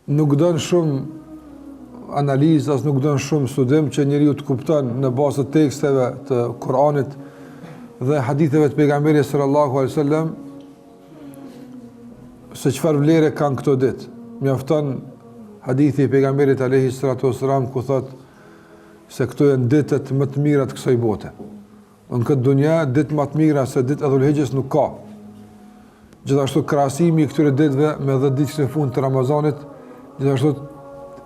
nuk dënë shumë analizë, as nuk dënë shumë studim që njeriu të kupton në bazë të teksteve të Kuranit dhe haditheve të pejgamberit sallallahu alaihi wasallam se çfarë vlere kanë këto ditë. Mjafton hadithi i pejgamberit alayhi salatu wasalam ku thotë se këto janë ditët më të mira të kësaj bote. Në këtë dunja ditë më të mira se ditë e Dhulhijhes nuk ka. Gjithashtu krahasimi i këtyre ditëve me 10 ditë në fund të Ramazanit, gjithashtu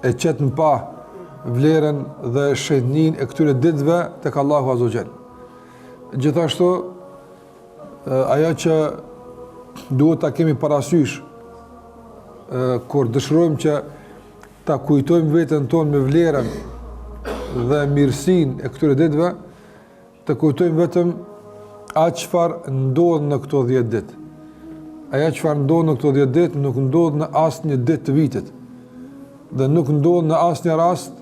e qet në pa vlerën dhe shenjën e këtyre ditëve tek Allahu Azza wa Jall. Gjithashtu ajo që duhet ta kemi parasysh kur dëshirojmë që ta kujtojmë veten tonë me vlerën dhe mirësinë e këtyre ditëve, të kujtojmë vetëm atë çfarë ndodh në këto 10 ditë. Ajo çfarë ndodh në këto 10 ditë nuk ndodh në asnjë ditë të vitit. Dhe nuk ndodh në asnjë rast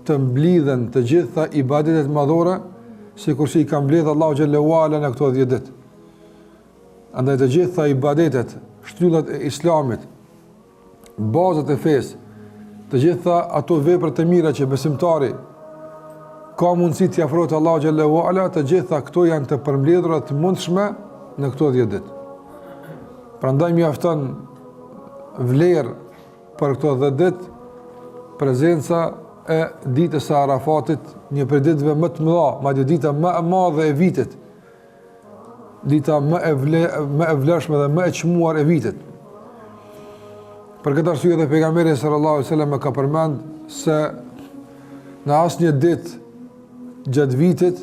të mblidhen të gjitha ibadetet madhore sikur si i ka mbledhur Allahu xhallahu ala në këto 10 ditë. Andaj të gjitha ibadetet, shtyllat e Islamit, bazat e fesë, të gjitha ato vepra të mira që besimtari ka mundësi të afrohet Allahu xhallahu ala, të gjitha këto janë të përmbledhura të mundshme në këto 10 ditë. Prandaj mjafton vlerë për këto 10 ditë prezenca e ditës së Arafatit, një prej ditëve më të mëdha, madje dita më e madhe e vitit, dita më e vlefshme dhe më e çmuar e vitit. Për këtë arsye dhe pejgamberi sallallahu alajhi wasallam ka përmend se në asnjë ditë gjatë vitit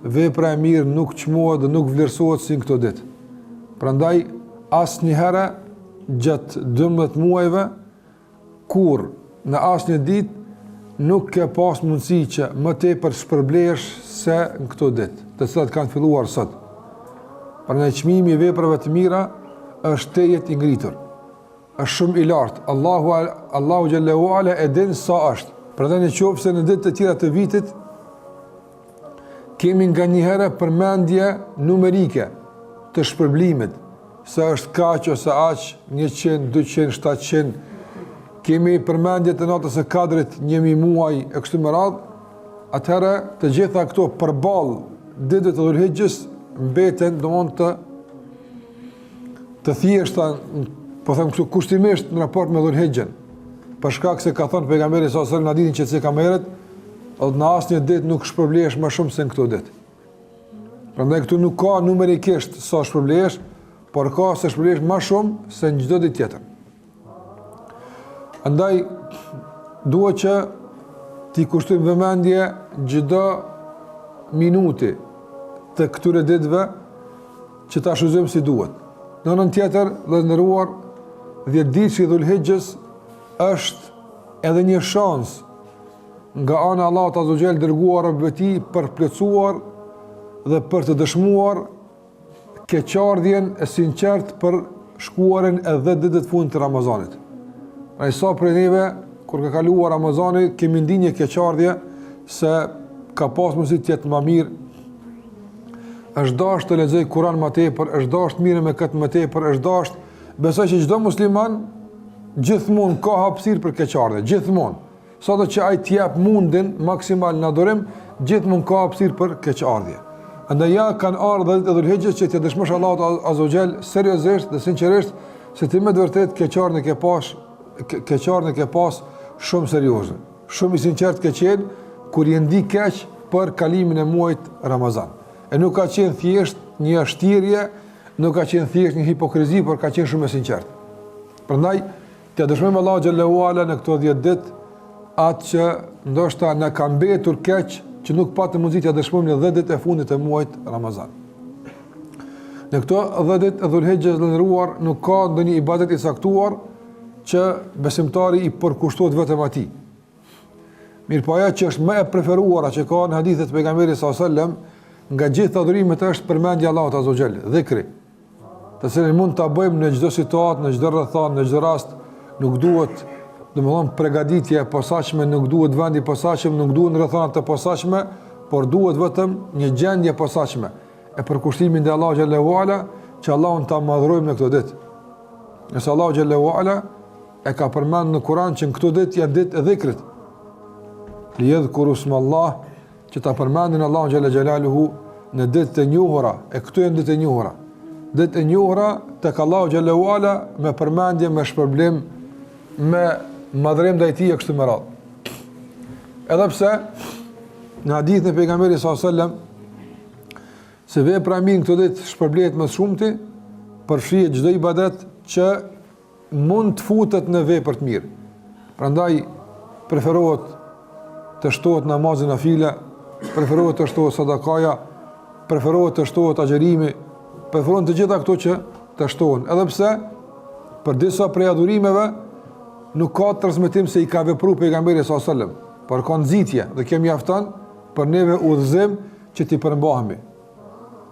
vepra e mirë nuk çmuohet dhe nuk vlerësohet si në këto ditë. Prandaj asnjëherë gjatë 12 muajve kur në asnjë ditë nuk ke pas mundësi që më tepër shpërblesh se në këto ditë, të cilat kanë filluar sot. Prandaj çmimi i veprave të mira është tejet i ngritur. Është shumë i lartë. Allahu xhallahu ala e din sa është. Prandaj nëse në ditë të tjera të vitit kemi nganjëherë përmendje numerike të shpërblimit, se është kaq ose aq, 100, 200, 700, kemi përmendje të natës së Kadrit 1000 muaj e kështu me radhë, atëherë të gjitha këto përballë ditëve të Dhulhijhes mbeten domthonë të thjeshta, po them kështu kushtimisht në raport me Dhulhijhen. Për shkak se ka thënë pejgamberi sallallahu alajhi wasallam në ditën që se ka merret, në asnjë ditë nuk shpërblehesh më shumë se në këto ditë. Prandaj këtu nuk ka numerikisht sa shpërblehesh, por ka se shpërblehesh më shumë se në çdo ditë tjetër. Andaj duhet që t'i kushtojmë vëmendje çdo minuti të këtyre ditëve që ta shfrytëzojmë si duhet. Në anën tjetër, vëllezëruar, 10 ditë i Dhulhijhes është edhe një shans nga ana e Allahut Azza wa Jall dërguar robëve të tij për plotësuar dhe për të dëshmuar keqardhjen e sinqert për shkuarën e 10 ditëve të fundit të Ramazanit. Pra sa prej neve, kur ka kaluar Ramazani, kemi ndinje keqardhje se ka pas mundësi të jetë më mirë, është dashur të lexoj Kur'an më tepër, është dashur të mirë me këtë më tepër, është dashur, besoj që çdo musliman gjithmonë ka hapësirë për keqardhje, gjithmonë. Sado që ai të jap mundin maksimal në adorim, gjithmonë ka hapësirë për keqardhje. Andaj ja kanë ardhur dhe Dhulhijhes që të dëshmosh Allahut Azza wa Jall seriozisht dhe sinqerisht se ti me vërtet keqardhjen e ke pas shumë serioze. Shumë i sinqert ke qenë kur je ndi keq për kalimin e muajit Ramazan. E nuk ka qenë thjesht një ashtirje, nuk ka qenë thjesht një hipokrizi, por ka qenë shumë e sinqert. Prandaj të dëshmojmë Allahu xhallahu ala në këto 10 ditë atë që ndoshta na ka mbetur keq që nuk patëm mundësi të dëshmojmë në 10 ditë e fundit të muajit Ramazan. Në këto 10 ditë e Dhulhijhes lëndëruar nuk ka ndonjë ibadet i saktuar që besimtari i përkushtohet vetëm atij. Mirpo ajo që është më e preferuara që ka në hadithet e pejgamberit sallallahu alajhi wasallam nga gjithë adhurimet është përmendja e Allahut azza wa jall, dhikri. Të cilën mund ta bëjmë në çdo situatë, në çdo rrethon, në çdo rast, nuk duhet, domethënë përgatitje e posaçme, nuk duhet vendi i posaçëm, nuk duhen rrethona të posaçme, por duhet vetëm një gjendje posaçme e përkushtimit ndaj Allahut xhallahu ala, që Allahun ta madhrojmë në këtë ditë. Nëse Allahu xhallahu ala e ka përmendur në Kur'an që në këto ditë janë ditë e dhikrit. Liyadhkuru smallah, që ta përmendin Allahu xhalla xjalaluhu në ditët e njohura, e këto janë ditë e njohura. Ditë e njohura tek Allahu xhalla uala me përmendje, me shpërblim, me madhrim ndaj tij kështu me radhë. Edhe pse në hadithin e pejgamberit sallallahu alajhi wasallam se vepra mirë këto ditë shpërblehet më shumëti, përfshihet çdo ibadet që mund të futet në vepër të mirë. Prandaj preferohet të shtohet namazi nafile, preferohet të shtohet sadakaja, preferohet të shtohet agjerimi, preferohen të gjitha këto që të shtohen. Edhe pse për disa prej adhurimeve nuk ka transmetim se i ka vepruar pejgamberi sallallahu alajhi wasallam, por ka nxitje dhe kjo mjafton për neve udhëzim që t'i përmbahemi.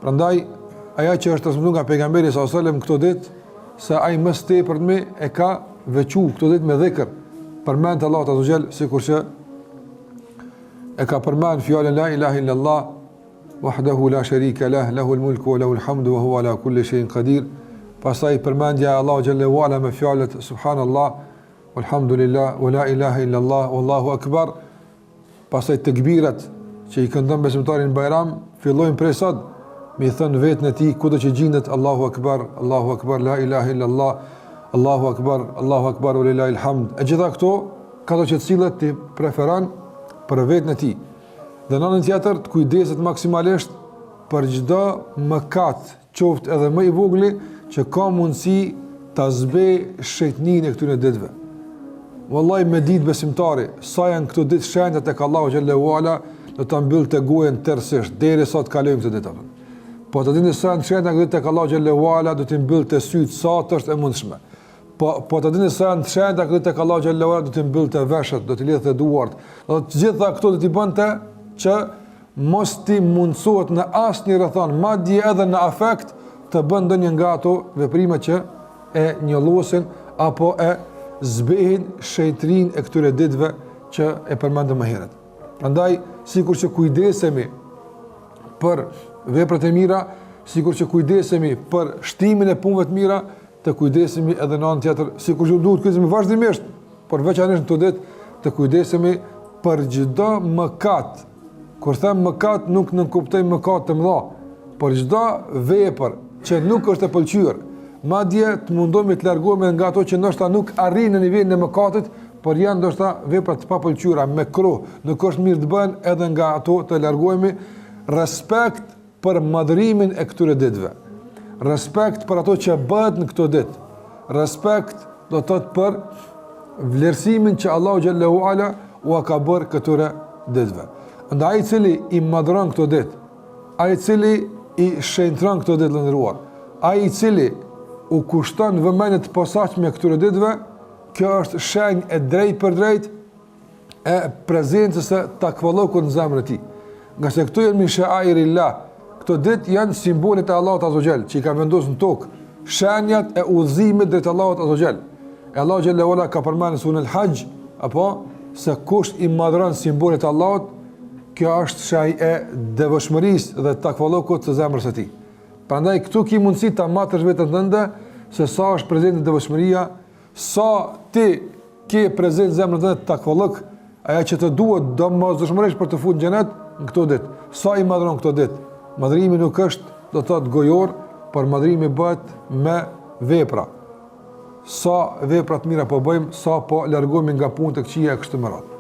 Prandaj ajo që është transmetuar nga pejgamberi sallallahu alajhi wasallam këto ditë se ai më së tepërmi e ka veçuar këto ditë me dhikr, përmend Allahu azza wa jall, sikur që e ka përmend fjalën la ilaha illallah wahdahu la sharika lah, lahu al-mulku wa lahu al-hamdu wa huwa ala kulli shay'in qadir. Pastaj përmendja Allahu xhalla wa ala me fjalët subhanallah walhamdulillah wa la ilaha illallah wallahu akbar. Pastaj tekbirat që i këndon besimtarin në Bajram fillojnë prej sot me i thënë vetën e tij kudo që gjendet Allahu akbar, la ilaha illallah, Allahu akbar wa lillahi alhamd. E gjitha këto ka që të cilët ti preferon për vetën e tij. Dhe në anën tjetër të kujdeset maksimalisht për çdo mëkat, qoftë edhe më i vogël, që ka mundësi ta zbej shejtnin e këtyre ditëve. Wallahi me ditë besimtari, sa janë këto ditë shenjta tek Allahu xhallahu ala, do ta mbyllte gojën tërësisht derisa të kalojmë këtë ditë. Po të dini sa janë shenjta këto tek Allahu xhallahu ala, do të mbyllte syt sa të është e mundshme. Po të dini sa janë shenjta këto tek Allahu xhallahu ala, do të mbyllte veshët, do të lidhte duart. Do të gjitha këto do t'i bënte që mos ti mundsohet në asnjë rrethon, madje edhe në afekt, të bën ndonjë nga ato veprime që e njollosin apo e zbehin shejtrin e këtyre ditëve që e përmendëm më herët. Prandaj, sikur që kujdesemi për veprat e mira, sikur që kujdesemi për shtimin e punëve të mira, të kujdesemi edhe në anën tjetër, sikur që duhet kujdesemi vazhdimisht, por veçanërisht në këtë ditë të kujdesemi për çdo mëkat. Kur them mëkat, nuk nënkuptoj mëkat të mëdha, por çdo vepër që nuk është e pëlqyer, madje të mundohemi të largohemi nga ato që ndoshta nuk arrin në nivelin e mëkatit, por janë ndoshta vepra të papëlqyera me kruh, nuk është mirë të bëhen edhe nga ato të largohemi. Respekt për madhrimin e këtyre ditëve, respekt për ato që bëhet në këto ditë, respekt do të thotë për vlerësimin që Allahu xhallahu ala u ka bërë këtyre ditëve. Ndaj ai cili i madhron këto ditë, ai cili i shenjtron këto ditë lëndëruar, ai i cili u kushton vëmendje të posaçme këtyre ditëve, kjo është shenjë e drejtë për drejtë e prezencës së takvallokut në zemrën e tij. Nga se këto janë min sha'airillah, këto ditë janë simbolet e Allahut azza wa jall, që i ka vendosur në tokë, shenjat e udhëzimit drejt Allahut azza wa jall. E Allahu xhallahu ala ka përmendur në surën Al-Hajj, apo se kush i madhron simbolet e Allahut, kjo është shenjë e devotshmërisë dhe takvallokut të zemrës së tij. Prandaj këtu ki mundësi ta matësh veten tënde se sa është prezente devotshmëria, sa ti ke prezent zemrën tënde takvallok, ajo që të duhet domosdoshmërisht për të futur në xhenet në këto ditë. Sa i madhron këto ditë. Madhrimi nuk është, do të thotë, gojor, por madhrimi bëhet me vepra. Sa vepra të mira po bëjmë, sa po largohemi nga punë të këqija kështu me radhë.